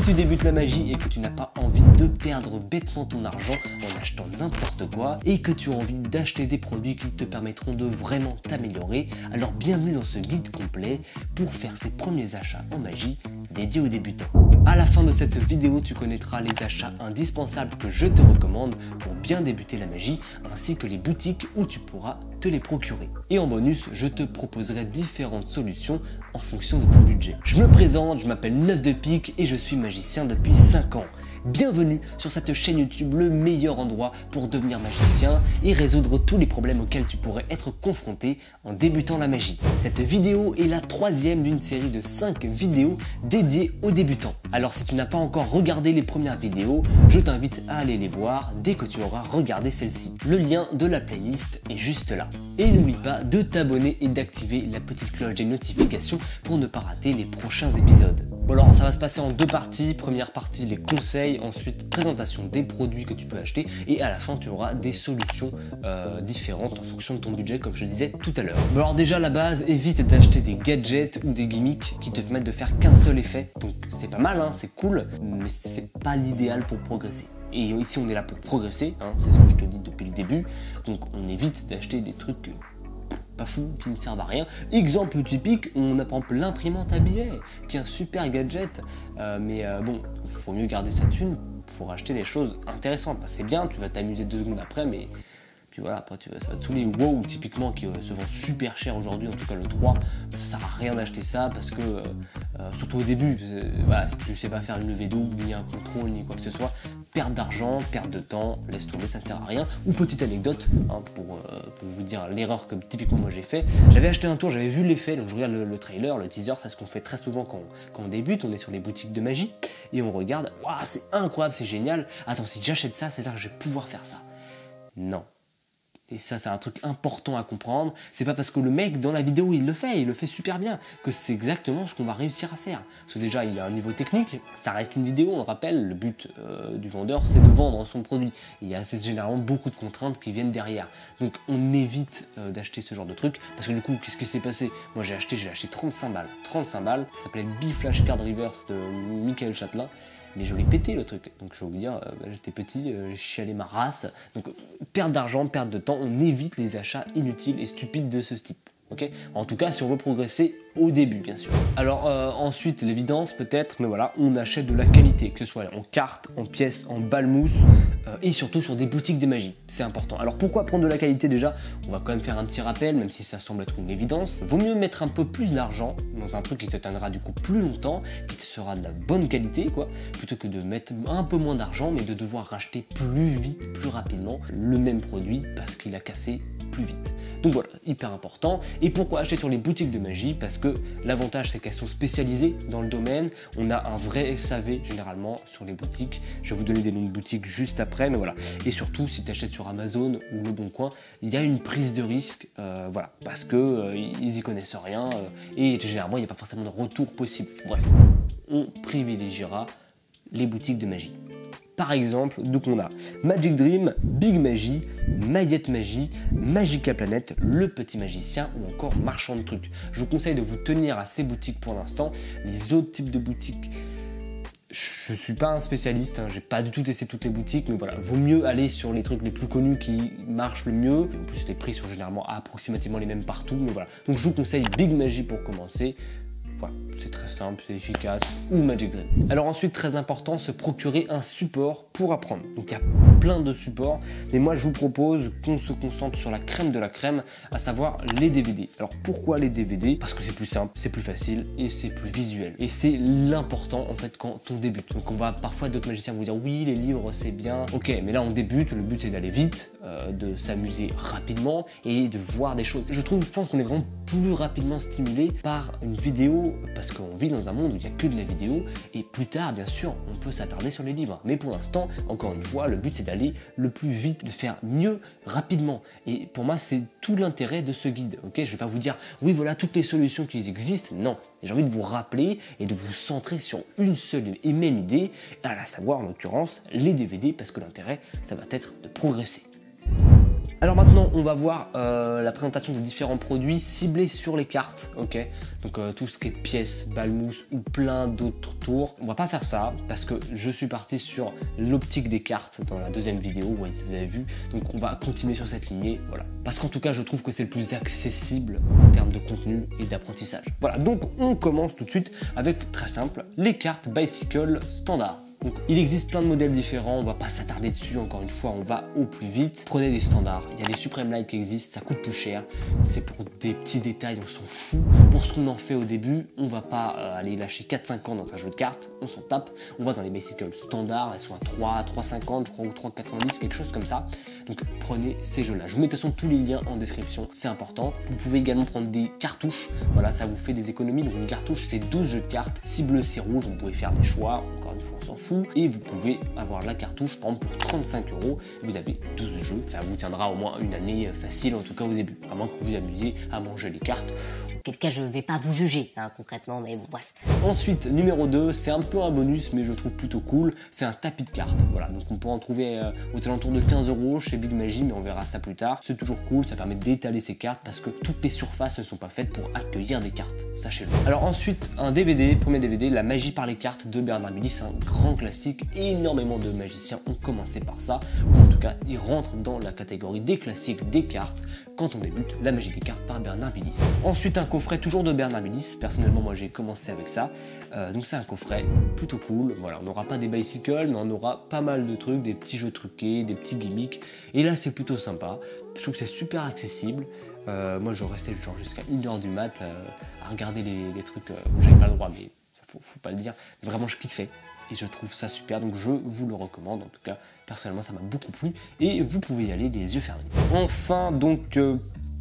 tu débutes la magie et que tu n'as pas envie de perdre bêtement ton argent en achetant n'importe quoi et que tu as envie d'acheter des produits qui te permettront de vraiment t'améliorer, alors bienvenue dans ce guide complet pour faire ses premiers achats en magie dédiés aux débutants. À la fin de cette vidéo, tu connaîtras les achats indispensables que je te recommande pour bien débuter la magie, ainsi que les boutiques où tu pourras te les procurer. Et en bonus, je te proposerai différentes solutions en fonction de ton budget. Je me présente, je m'appelle Neuf de Pique et je suis magicien depuis 5 ans. Bienvenue sur cette chaîne YouTube, le meilleur endroit pour devenir magicien et résoudre tous les problèmes auxquels tu pourrais être confronté en débutant la magie. Cette vidéo est la 3e d'une série de 5 vidéos dédiées aux débutants. Alors si tu n'as pas encore regardé les premières vidéos, je t'invite à aller les voir dès que tu auras regardé celle-ci. Le lien de la playlist est juste là. Et n'oublie pas de t'abonner et d'activer la petite cloche des notifications pour ne pas rater les prochains épisodes. Bon alors ça va se passer en 2 parties. Première partie les conseils, ensuite présentation des produits que tu peux acheter et à la fin tu auras des solutions différentes en fonction de ton budget comme je le disais tout à l'heure. Bon alors déjà la base, évite d'acheter des gadgets ou des gimmicks qui te permettent de faire qu'un seul effet. Donc c'est pas mal, hein, c'est cool, mais c'est pas l'idéal pour progresser. Et ici on est là pour progresser, hein, c'est ce que je te dis depuis le début, donc on évite d'acheter des trucs pas fous, qui ne servent à rien. Exemple typique, on a par exemple l'imprimante à billets, qui est un super gadget, mais bon, il faut mieux garder sa thune pour acheter des choses intéressantes. C'est bien, tu vas t'amuser 2 secondes après, mais puis voilà, après ça va te saouler. WoW typiquement qui se vend super cher aujourd'hui, en tout cas le 3, ça sert à rien d'acheter ça parce que surtout au début, voilà, si tu sais pas faire une levée double, ni un contrôle, ni quoi que ce soit, perte d'argent, perte de temps, laisse tomber, ça ne sert à rien. Ou petite anecdote, hein, pour vous dire l'erreur que typiquement moi j'ai fait, j'avais acheté un tour, j'avais vu l'effet, donc je regarde le trailer, le teaser, c'est ce qu'on fait très souvent quand on débute, on est sur les boutiques de magie, et on regarde, waouh c'est incroyable, c'est génial, attends si j'achète ça, c'est-à-dire que je vais pouvoir faire ça. Non. Et ça, c'est un truc important à comprendre. C'est pas parce que le mec, dans la vidéo, il le fait super bien, que c'est exactement ce qu'on va réussir à faire. Parce que déjà, il a un niveau technique, ça reste une vidéo, on le rappelle, le but du vendeur, c'est de vendre son produit. Il y a généralement beaucoup de contraintes qui viennent derrière. Donc, on évite d'acheter ce genre de truc, parce que du coup, qu'est-ce qui s'est passé? Moi, j'ai acheté 35 balles. 35 balles, ça s'appelait B-Flash Card Reverse de Michael Châtelain. Mais je l'ai pété le truc, donc je vais vous dire, j'étais petit, j'ai chialé ma race, donc perte d'argent, perte de temps, on évite les achats inutiles et stupides de ce type, ok? En tout cas si on veut progresser au début bien sûr. Alors ensuite l'évidence peut-être, mais voilà, on achète de la qualité, que ce soit en cartes, en pièces, en balmousse, et surtout sur des boutiques de magie, c'est important. Alors pourquoi prendre de la qualité déjà? On va quand même faire un petit rappel, même si ça semble être une évidence. Vaut mieux mettre un peu plus d'argent dans un truc qui te tiendra du coup plus longtemps, qui te sera de la bonne qualité quoi, plutôt que de mettre un peu moins d'argent mais de devoir racheter plus vite, plus rapidement le même produit parce qu'il a cassé plus vite. Donc voilà, hyper important. Et pourquoi acheter sur les boutiques de magie? Parce que l'avantage c'est qu'elles sont spécialisées dans le domaine, on a un vrai SAV généralement sur les boutiques, je vais vous donner des noms de boutiques juste après, mais voilà. Et surtout si tu achètes sur Amazon ou Le Bon Coin, il y a une prise de risque, voilà, parce que ils y connaissent rien, et généralement il n'y a pas forcément de retour possible. Bref, on privilégiera les boutiques de magie. Par exemple, donc on a Magic Dream, Big Magie, Maillette Magie, Magica Planet, Le Petit Magicien ou encore Marchand de Trucs. Je vous conseille de vous tenir à ces boutiques pour l'instant. Les autres types de boutiques, je suis pas un spécialiste, hein, j'ai pas du tout testé toutes les boutiques, mais voilà, vaut mieux aller sur les trucs les plus connus qui marchent le mieux. En plus, les prix sont généralement approximativement les mêmes partout, mais voilà. Donc je vous conseille Big Magie pour commencer. Voilà, c'est très simple, c'est efficace, ou Magic Dream. Alors ensuite, très important, se procurer un support pour apprendre. Donc il y a plein de supports, mais moi je vous propose qu'on se concentre sur la crème de la crème, à savoir les DVD. Alors pourquoi les DVD? Parce que c'est plus simple, c'est plus facile et c'est plus visuel. Et c'est l'important en fait quand on débute. Donc on va parfois d'autres magiciens vous dire oui, les livres c'est bien. Ok, mais là on débute, le but c'est d'aller vite, de s'amuser rapidement et de voir des choses. Je pense qu'on est vraiment plus rapidement stimulé par une vidéo parce qu'on vit dans un monde où il n'y a que de la vidéo et plus tard bien sûr on peut s'attarder sur les livres, mais pour l'instant encore une fois le but c'est d'aller le plus vite, de faire mieux rapidement, et pour moi c'est tout l'intérêt de ce guide. Ok, je vais pas vous dire oui voilà toutes les solutions qui existent, non, j'ai envie de vous rappeler et de vous centrer sur une seule et même idée, à la savoir en l'occurrence les DVD, parce que l'intérêt ça va être de progresser. Alors maintenant, on va voir la présentation des différents produits ciblés sur les cartes, ok. Donc tout ce qui est pièces, balmousse ou plein d'autres tours. On va pas faire ça parce que je suis parti sur l'optique des cartes dans la deuxième vidéo, ouais, si vous avez vu. Donc on va continuer sur cette lignée, voilà. Parce qu'en tout cas, je trouve que c'est le plus accessible en termes de contenu et d'apprentissage. Voilà, donc on commence tout de suite avec, très simple, les cartes Bicycle standard. Donc il existe plein de modèles différents, on va pas s'attarder dessus, encore une fois, on va au plus vite. Prenez des standards, il y a les Supreme Light qui existent, ça coûte plus cher, c'est pour des petits détails, on s'en fout. Pour ce qu'on en fait au début, on va pas aller lâcher 4-5 ans dans un jeu de cartes, on s'en tape. On va dans les Bicycle standards, elles sont à 3,50 je crois, ou 3,90, quelque chose comme ça. Donc prenez ces jeux-là. Je vous mets de toute façon tous les liens en description, c'est important. Vous pouvez également prendre des cartouches, voilà, ça vous fait des économies. Donc une cartouche, c'est 12 jeux de cartes, 6 bleus, 6 rouges, vous pouvez faire des choix, encore une fois, on s'en fout. Et vous pouvez avoir la cartouche, par exemple pour 35 €, vous avez 12 jeux. Ça vous tiendra au moins une année facile, en tout cas au début, à moins que vous amusiez à manger les cartes. Auquel cas je ne vais pas vous juger concrètement, mais bon, bref. Ensuite, numéro 2, c'est un peu un bonus, mais je trouve plutôt cool, c'est un tapis de cartes. Voilà, donc on peut en trouver aux alentours de 15 € chez Big Magie, mais on verra ça plus tard. C'est toujours cool, ça permet d'étaler ses cartes parce que toutes les surfaces ne sont pas faites pour accueillir des cartes, sachez-le. Alors ensuite, un DVD, premier DVD, La magie par les cartes de Bernard Milis, c'est un grand classique, énormément de magiciens ont commencé par ça, ou en tout cas, il rentre dans la catégorie des classiques des cartes quand on débute La magie des cartes par Bernard Milis. Ensuite, un coffret toujours de Bernard Milis, personnellement moi j'ai commencé avec ça, donc c'est un coffret plutôt cool. Voilà, on n'aura pas des bicycles, mais on aura pas mal de trucs, des petits jeux truqués, des petits gimmicks, et là c'est plutôt sympa. Je trouve que c'est super accessible. Moi je restais genre jusqu'à 1h du mat à regarder les trucs où j'avais pas le droit, mais ça faut pas le dire. Vraiment je kiffais et je trouve ça super, donc je vous le recommande. En tout cas personnellement ça m'a beaucoup plu et vous pouvez y aller les yeux fermés. Enfin donc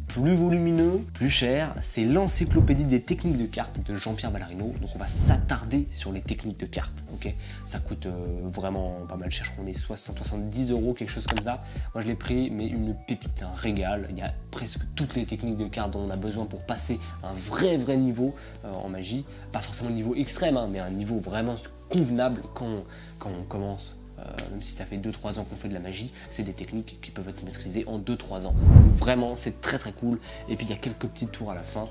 plus volumineux, plus cher, c'est l'encyclopédie des techniques de cartes de Jean-Pierre Ballarino. Donc on va s'attarder sur les techniques de cartes, ok. Ça coûte vraiment pas mal cher, je crois qu'on est 70 €, quelque chose comme ça. Moi je l'ai pris, mais une pépite, un régal. Il y a presque toutes les techniques de cartes dont on a besoin pour passer un vrai niveau en magie. Pas forcément un niveau extrême, hein, mais un niveau vraiment convenable quand on commence. Même si ça fait 2-3 ans qu'on fait de la magie, c'est des techniques qui peuvent être maîtrisées en 2-3 ans. Donc vraiment, c'est très cool. Et puis il y a quelques petits tours à la fin,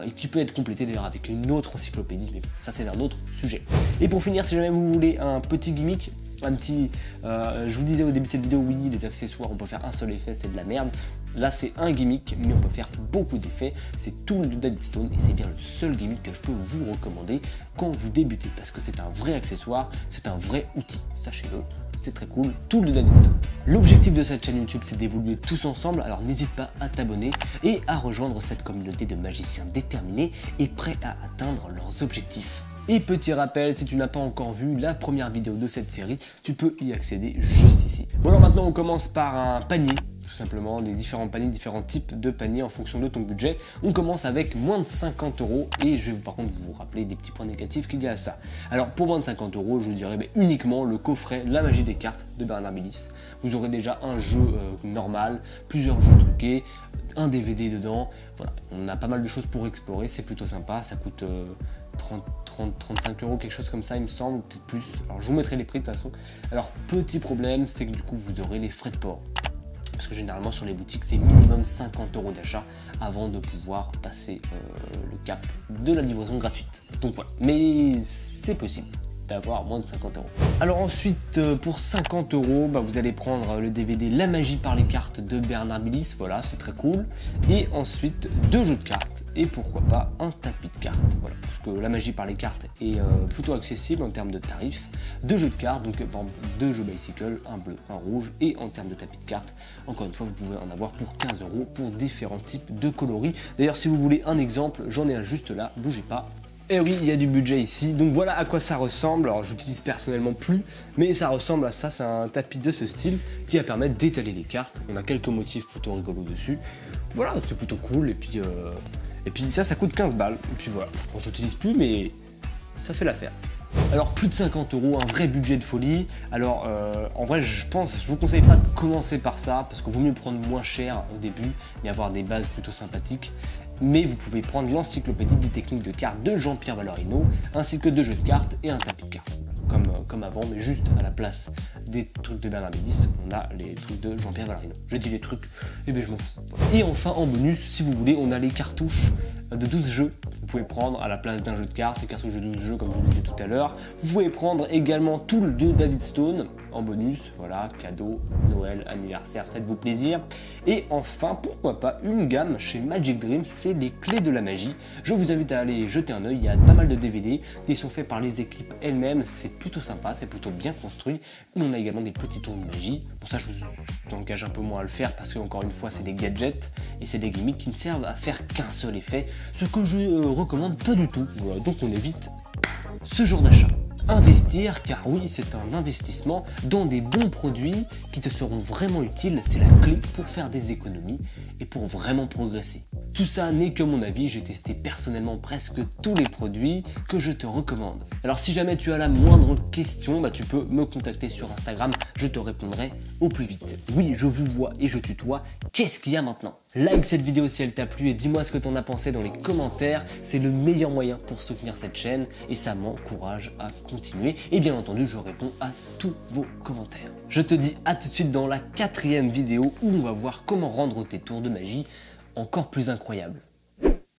et qui peut être complété d'ailleurs avec une autre encyclopédie, mais ça c'est un autre sujet. Et pour finir, si jamais vous voulez un petit gimmick, un petit, je vous disais au début de cette vidéo, oui, les accessoires, on peut faire un seul effet, c'est de la merde. Là c'est un gimmick, mais on peut faire beaucoup d'effets. C'est tout le Daddy Stone et c'est bien le seul gimmick que je peux vous recommander quand vous débutez, parce que c'est un vrai accessoire, c'est un vrai outil, sachez-le. C'est très cool, tout le Daddy Stone. L'objectif de cette chaîne YouTube, c'est d'évoluer tous ensemble, alors n'hésite pas à t'abonner et à rejoindre cette communauté de magiciens déterminés et prêts à atteindre leurs objectifs. Et petit rappel, si tu n'as pas encore vu la première vidéo de cette série, tu peux y accéder juste ici. Bon alors maintenant on commence par un panier, tout simplement, des différents paniers, différents types de paniers en fonction de ton budget. On commence avec moins de 50 € et je vais par contre vous rappeler des petits points négatifs qu'il y a à ça. Alors pour moins de 50 €, je dirais uniquement le coffret La magie des cartes de Bernard Milis. Vous aurez déjà un jeu normal, plusieurs jeux truqués, un DVD dedans. Voilà, on a pas mal de choses pour explorer, c'est plutôt sympa, ça coûte 35 €, quelque chose comme ça il me semble, peut-être plus. Alors je vous mettrai les prix de toute façon. Alors petit problème, c'est que du coup vous aurez les frais de port. Parce que généralement sur les boutiques c'est minimum 50 € d'achat avant de pouvoir passer le cap de la livraison gratuite. Donc voilà, mais c'est possible d'avoir moins de 50 €. Alors ensuite pour 50 €, vous allez prendre le DVD La magie par les cartes de Bernard Milis, voilà c'est très cool. Et ensuite 2 jeux de cartes et pourquoi pas un tapis de cartes, voilà, parce que La magie par les cartes est plutôt accessible en termes de tarifs. 2 jeux de cartes, donc par exemple 2 jeux bicycle, un bleu, un rouge, et en termes de tapis de cartes, encore une fois vous pouvez en avoir pour 15 € pour différents types de coloris. D'ailleurs si vous voulez un exemple, j'en ai un juste là, bougez pas. Et oui, il y a du budget ici, donc voilà à quoi ça ressemble. Alors j'utilise personnellement plus, mais ça ressemble à ça, c'est un tapis de ce style qui va permettre d'étaler les cartes. On a quelques motifs plutôt rigolos dessus. Voilà, c'est plutôt cool, et puis ça coûte 15 balles. Et puis voilà, bon, j'utilise plus, mais ça fait l'affaire. Alors plus de 50 €, un vrai budget de folie. Alors en vrai je vous conseille pas de commencer par ça, parce qu'il vaut mieux prendre moins cher au début et avoir des bases plutôt sympathiques. Mais vous pouvez prendre l'encyclopédie des techniques de cartes de Jean-Pierre Ballarino, ainsi que 2 jeux de cartes et un tapis de cartes, comme avant, mais juste à la place des trucs de Bernard Médicis, on a les trucs de Jean-Pierre Valarino. Je dis les trucs, et bien je m'en fous. Et enfin en bonus, si vous voulez, on a les cartouches de 12 jeux. Vous pouvez prendre à la place d'un jeu de cartes, les cartouches de 12 jeux comme je vous le disais tout à l'heure. Vous pouvez prendre également tout le de David Stone en bonus, voilà, cadeau, Noël, anniversaire, faites-vous plaisir. Et enfin, pourquoi pas, une gamme chez Magic Dream, c'est les clés de la magie. Je vous invite à aller jeter un œil, il y a pas mal de DVD qui sont faits par les équipes elles-mêmes, c'est plutôt sympa, c'est plutôt bien construit. On a également des petits tours de magie, bon ça je vous engage un peu moins à le faire parce que encore une fois c'est des gadgets et c'est des gimmicks qui ne servent à faire qu'un seul effet, ce que je recommande pas du tout, voilà, donc on évite ce genre d'achat. Investir, car oui, c'est un investissement dans des bons produits qui te seront vraiment utiles, c'est la clé pour faire des économies et pour vraiment progresser. Tout ça n'est que mon avis, j'ai testé personnellement presque tous les produits que je te recommande. Alors si jamais tu as la moindre question, tu peux me contacter sur Instagram, je te répondrai au plus vite. Oui, je vous vois et je tutoie, qu'est-ce qu'il y a maintenant ? Like cette vidéo si elle t'a plu et dis-moi ce que t'en as pensé dans les commentaires, c'est le meilleur moyen pour soutenir cette chaîne et ça m'encourage à continuer. Et bien entendu, je réponds à tous vos commentaires. Je te dis à tout de suite dans la 4e vidéo où on va voir comment rendre tes tours de magie encore plus incroyables.